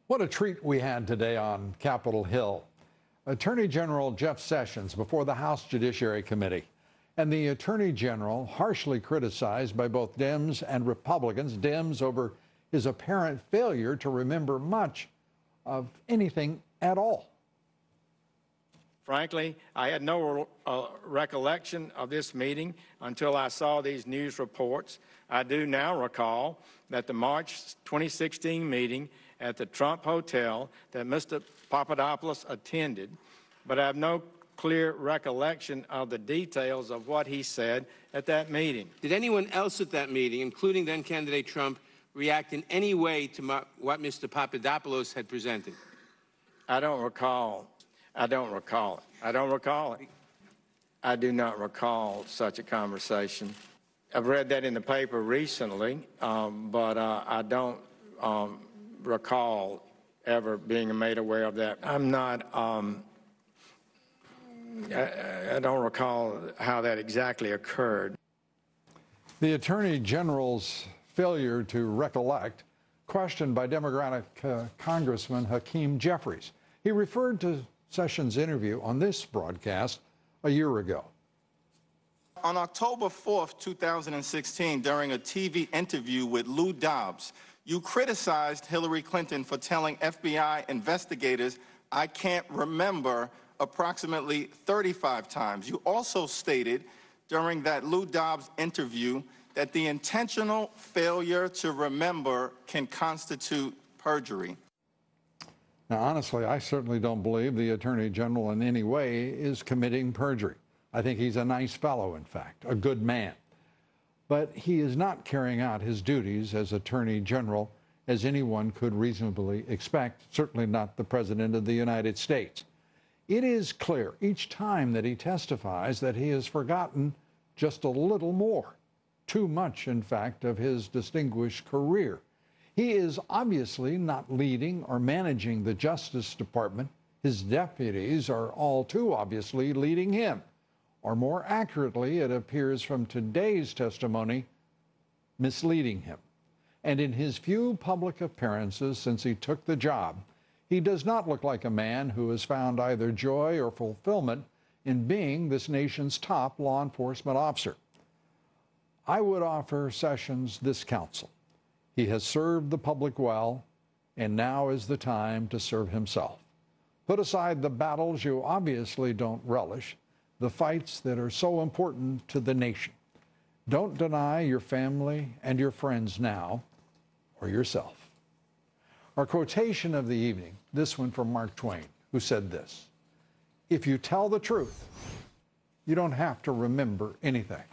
What a treat we had today on Capitol Hill. Attorney General Jeff Sessions before the House Judiciary Committee. And the Attorney General harshly criticized by both Dems and Republicans, Dems over his apparent failure to remember much of anything at all. Frankly, I had no recollection of this meeting until I saw these news reports. I do now recall that the March 2016 meeting at the Trump Hotel that Mr. Papadopoulos attended, but I have no clear recollection of the details of what he said at that meeting. Did anyone else at that meeting, including then-candidate Trump, react in any way to what Mr. Papadopoulos had presented? I don't recall. I don't recall it. I don't recall it. I do not recall such a conversation. I've read that in the paper recently, but I don't recall ever being made aware of that. I'm not, I don't recall how that exactly occurred. The Attorney General's failure to recollect, questioned by Democratic Congressman Hakeem Jeffries. He referred to Sessions' interview on this broadcast a year ago. On October 4th, 2016, during a TV interview with Lou Dobbs, you criticized Hillary Clinton for telling FBI investigators, "I can't remember," approximately 35 times. You also stated during that Lou Dobbs interview that the intentional failure to remember can constitute perjury. Now, honestly, I certainly don't believe the Attorney General in any way is committing perjury. I think he's a nice fellow, in fact, a good man. But he is not carrying out his duties as Attorney General as anyone could reasonably expect, certainly not the President of the United States. It is clear each time that he testifies that he has forgotten just a little more, too much, in fact, of his distinguished career. He is obviously not leading or managing the Justice Department. His deputies are all too obviously leading him. Or more accurately, it appears from today's testimony, misleading him. And in his few public appearances since he took the job, he does not look like a man who has found either joy or fulfillment in being this nation's top law enforcement officer. I would offer Sessions this counsel. He has served the public well, and now is the time to serve himself. Put aside the battles you obviously don't relish, the fights that are so important to the nation. Don't deny your family and your friends now, or yourself. Our quotation of the evening, this one from Mark Twain, who said this: "If you tell the truth, you don't have to remember anything."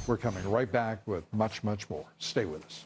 We're coming right back with much, much more. Stay with us.